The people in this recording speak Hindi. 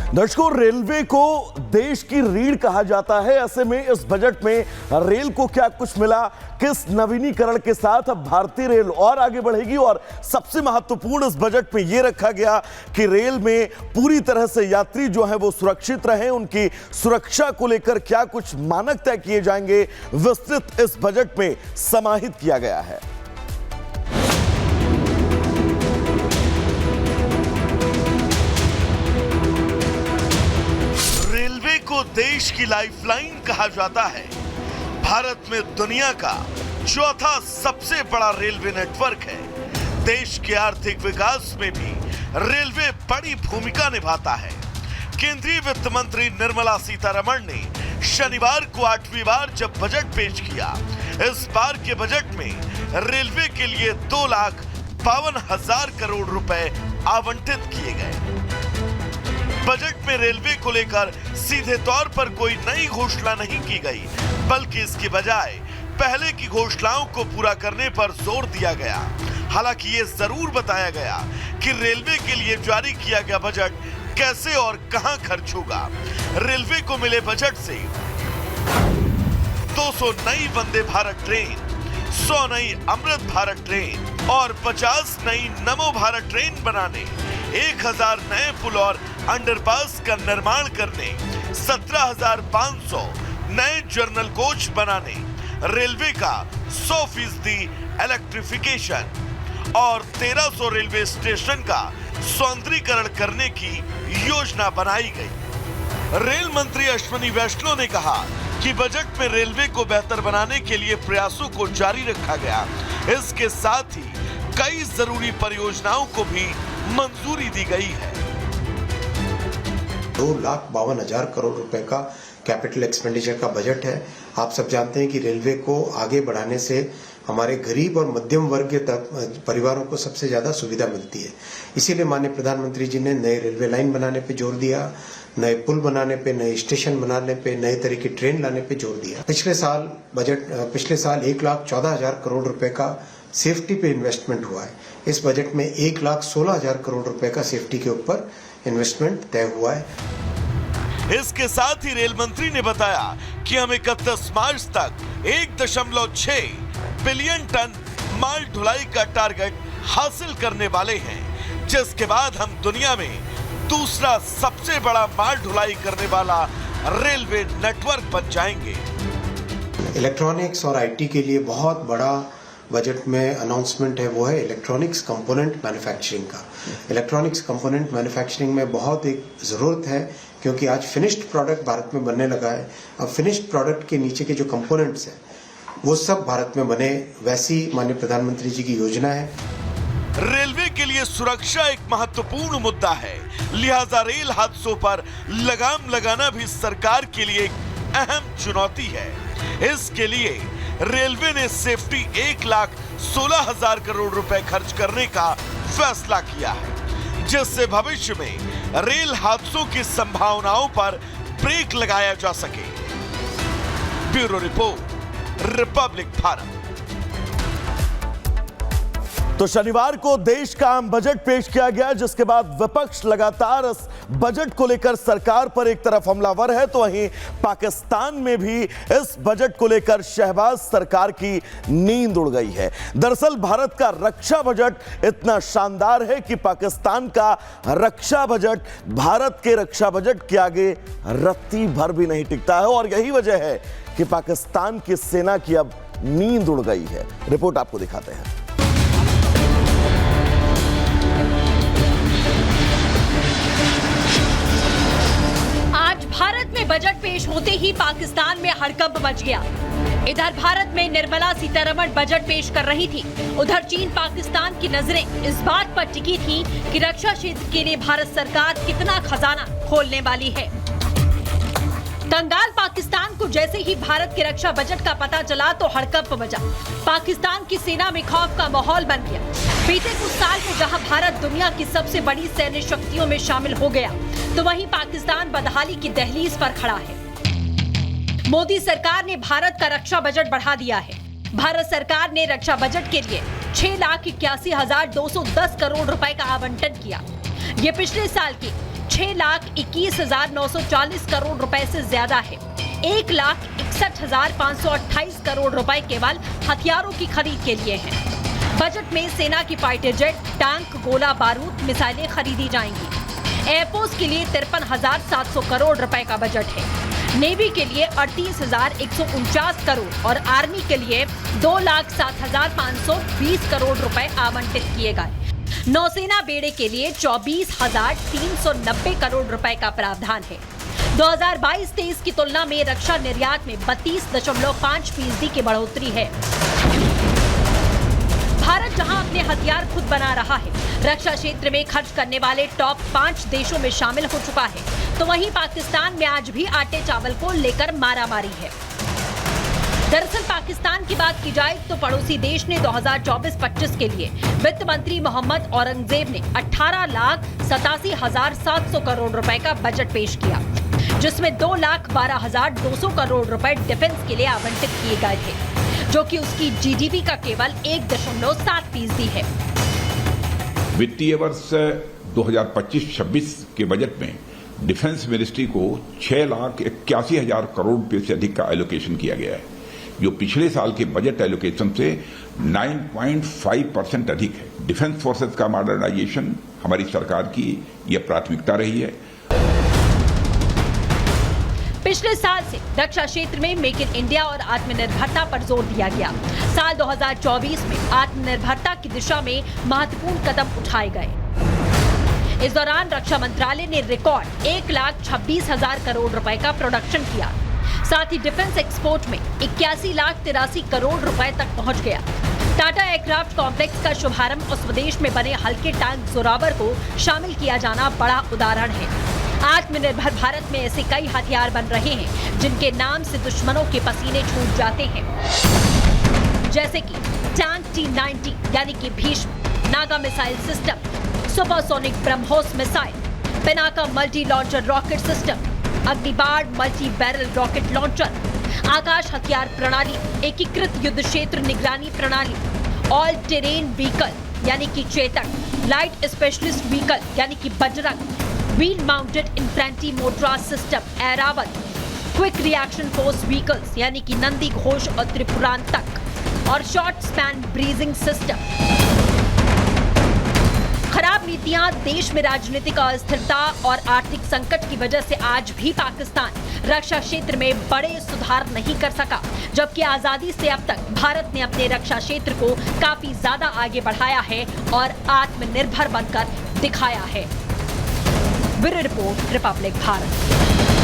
दर्शकों, रेलवे को देश की रीढ़ कहा जाता है। ऐसे में इस बजट में रेल को क्या कुछ मिला, किस नवीनीकरण के साथ अब भारतीय रेल और आगे बढ़ेगी, और सबसे महत्वपूर्ण इस बजट में यह रखा गया कि रेल में पूरी तरह से यात्री जो है वो सुरक्षित रहे, उनकी सुरक्षा को लेकर क्या कुछ मानक तय किए जाएंगे, विस्तृत इस बजट में समाहित किया गया है। रेलवे को देश की लाइफलाइन कहा जाता है। भारत में दुनिया का चौथा सबसे बड़ा रेलवे नेटवर्क है। देश के आर्थिक विकास में भी रेलवे बड़ी भूमिका निभाता है। केंद्रीय वित्त मंत्री निर्मला सीतारमण ने शनिवार को 8वीं बार जब बजट पेश किया, इस बार के बजट में रेलवे के लिए 2,52,000 करोड़ रुपए आवंटित किए गए। बजट में रेलवे को लेकर सीधे तौर पर कोई नई घोषणा नहीं की गई, बल्कि इसकी बजाय पहले की घोषणाओं को पूरा करने पर जोर दिया गया। हालांकि ये जरूर बताया गया कि रेलवे के लिए जारी किया गया बजट कैसे और कहां खर्च होगा। रेलवे को मिले बजट से 200 नई वंदे भारत ट्रेन, 100 नई अमृत भारत ट्रेन और 50 नई नमो भारत ट्रेन बनाने, 1000 नए पुल और अंडरपास का निर्माण करने, 17,500 नए जर्नल कोच बनाने, रेलवे का 100% इलेक्ट्रिफिकेशन और 1300 रेलवे स्टेशन का सौंदर्यीकरण करने की योजना बनाई गई। रेल मंत्री अश्विनी वैष्णव ने कहा कि बजट में रेलवे को बेहतर बनाने के लिए प्रयासों को जारी रखा गया। इसके साथ ही कई जरूरी परियोजनाओं को भी मंजूरी दी गई है। 2,52,000 करोड़ रुपए का कैपिटल एक्सपेंडिचर का बजट है। आप सब जानते हैं कि रेलवे को आगे बढ़ाने से हमारे गरीब और मध्यम वर्ग के परिवारों को सबसे ज्यादा सुविधा मिलती है। इसीलिए माननीय प्रधानमंत्री जी ने नए रेलवे लाइन बनाने पे जोर दिया, नए पुल बनाने पे, नए स्टेशन बनाने पे, नए तरह की ट्रेन लाने पे जोर दिया। पिछले साल 1,14,000 करोड़ रुपए का सेफ्टी पे इन्वेस्टमेंट हुआ है। इस बजट में 1,16,000 करोड़ रुपए का सेफ्टी के ऊपर इन्वेस्टमेंट तय हुआ है। इसके साथ ही रेल मंत्री ने बताया कि हम 31 मार्च तक 1.6 बिलियन टन माल ढुलाई का टारगेट हासिल करने वाले हैं, जिसके बाद हम दुनिया में दूसरा सबसे बड़ा माल ढुलाई करने वाला रेलवे नेटवर्क बन जाएंगे। इलेक्ट्रॉनिक्स और आईटी के लिए बहुत बड़ा बजट में अनाउंसमेंट है, वो है इलेक्ट्रॉनिक्स कंपोनेंट मैन्युफैक्चरिंग का। इलेक्ट्रॉनिक्स कंपोनेंट मैन्युफैक्चरिंग में बहुत एक जरूरत है, क्योंकि आज फिनिश्ड प्रोडक्ट भारत में बनने लगा है। अब फिनिश्ड प्रोडक्ट के नीचे के जो कंपोनेंट्स हैं वो सब भारत में बने, वैसी माननीय प्रधानमंत्री जी की योजना है। रेलवे के लिए सुरक्षा एक महत्वपूर्ण मुद्दा है, लिहाजा रेल हादसों पर लगाम लगाना भी सरकार के लिए एक अहम चुनौती है। इसके लिए रेलवे ने सेफ्टी 1,16,000 करोड़ रुपए खर्च करने का फैसला किया है, जिससे भविष्य में रेल हादसों की संभावनाओं पर ब्रेक लगाया जा सके। Bureau report, Republic Bharat. तो शनिवार को देश का आम बजट पेश किया गया, जिसके बाद विपक्ष लगातार इस बजट को लेकर सरकार पर एक तरफ हमलावर है, तो वहीं पाकिस्तान में भी इस बजट को लेकर शहबाज सरकार की नींद उड़ गई है। दरअसल भारत का रक्षा बजट इतना शानदार है कि पाकिस्तान का रक्षा बजट भारत के रक्षा बजट के आगे रत्ती भर भी नहीं टिकता है, और यही वजह है कि पाकिस्तान की सेना की अब नींद उड़ गई है। रिपोर्ट आपको दिखाते हैं। भारत में बजट पेश होते ही पाकिस्तान में हड़कंप मच गया। इधर भारत में निर्मला सीतारमण बजट पेश कर रही थी, उधर चीन पाकिस्तान की नजरें इस बात पर टिकी थी कि रक्षा क्षेत्र के लिए भारत सरकार कितना खजाना खोलने वाली है। कंगाल पाकिस्तान को जैसे ही भारत के रक्षा बजट का पता चला तो हड़कंप मचा। पाकिस्तान की सेना में खौफ का माहौल बन गया। बीते कुछ साल में जहां भारत दुनिया की सबसे बड़ी सैन्य शक्तियों में शामिल हो गया, तो वहीं पाकिस्तान बदहाली की दहलीज पर खड़ा है। मोदी सरकार ने भारत का रक्षा बजट बढ़ा दिया है। भारत सरकार ने रक्षा बजट के लिए 6,81,210 करोड़ रुपए का आवंटन किया। ये पिछले साल की 6,21,940 करोड़ रुपए से ज्यादा है। 1,61,528 करोड़ रुपए केवल हथियारों की खरीद के लिए हैं। बजट में सेना की फाइटर जेट, टैंक, गोला बारूद, मिसाइलें खरीदी जाएंगी। एयरफोर्स के लिए 53,700 करोड़ रुपए का बजट है। नेवी के लिए 38,149 करोड़ और आर्मी के लिए 2,07,520 करोड़ रुपए आवंटित किए गए। नौसेना बेड़े के लिए 24,390 करोड़ रुपए का प्रावधान है। 2022-23 की तुलना में रक्षा निर्यात में 32.5% की बढ़ोतरी है। भारत जहां अपने हथियार खुद बना रहा है, रक्षा क्षेत्र में खर्च करने वाले टॉप 5 देशों में शामिल हो चुका है, तो वहीं पाकिस्तान में आज भी आटे चावल को लेकर मारामारी है। दरअसल पाकिस्तान की बात की जाए तो पड़ोसी देश ने 2024-25 के लिए वित्त मंत्री मोहम्मद औरंगजेब ने 18,87,700 करोड़ रुपए का बजट पेश किया, जिसमें 2,12,200 करोड़ रुपए डिफेंस के लिए आवंटित किए गए थे, जो कि उसकी जीडीपी का केवल 1.7% है। वित्तीय वर्ष 2025-26 के बजट में डिफेंस मिनिस्ट्री को 6,81,000 करोड़ रुपए से अधिक का एलोकेशन किया गया है, जो पिछले साल के बजट एलोकेशन से 9.5% अधिक है। डिफेंस फोर्सेस का मॉडर्नाइजेशन हमारी सरकार की यह प्राथमिकता रही है। पिछले साल से रक्षा क्षेत्र में मेक इन इंडिया और आत्मनिर्भरता पर जोर दिया गया। साल 2024 में आत्मनिर्भरता की दिशा में महत्वपूर्ण कदम उठाए गए। इस दौरान रक्षा मंत्रालय ने रिकॉर्ड 1,26,000 करोड़ रुपए का प्रोडक्शन किया। साथ ही डिफेंस एक्सपोर्ट में 81,83 करोड़ रुपए तक पहुंच गया। टाटा एयरक्राफ्ट कॉम्प्लेक्स का शुभारंभ उस प्रदेश में बने हल्के टैंक जोरावर को शामिल किया जाना बड़ा उदाहरण है। आत्मनिर्भर भारत में ऐसे कई हथियार बन रहे हैं जिनके नाम से दुश्मनों के पसीने छूट जाते हैं, जैसे कि टैंक T-90 यानी कि Bhishma, Naga missile system, supersonic BrahMos missile, Pinaka multi launcher rocket system, Agniban multi barrel rocket launcher, Akash हथियार प्रणाली, एकीकृत युद्ध क्षेत्र निगरानी प्रणाली, ऑल टेरेन व्हीकल यानी कि चेतक, लाइट स्पेशलिस्ट व्हीकल यानी कि Bajrang, wheel mounted infantry mortar system Airavat, quick reaction force vehicles यानी कि नंदी घोष और त्रिपुरांतक, और शॉर्ट स्पैन ब्रीजिंग सिस्टम। खराब नीतियां, देश में राजनीतिक अस्थिरता और आर्थिक संकट की वजह से आज भी पाकिस्तान रक्षा क्षेत्र में बड़े सुधार नहीं कर सका, जबकि आजादी से अब तक भारत ने अपने रक्षा क्षेत्र को काफी ज्यादा आगे बढ़ाया है और आत्मनिर्भर बनकर दिखाया है। Bureau report, Republic Bharat.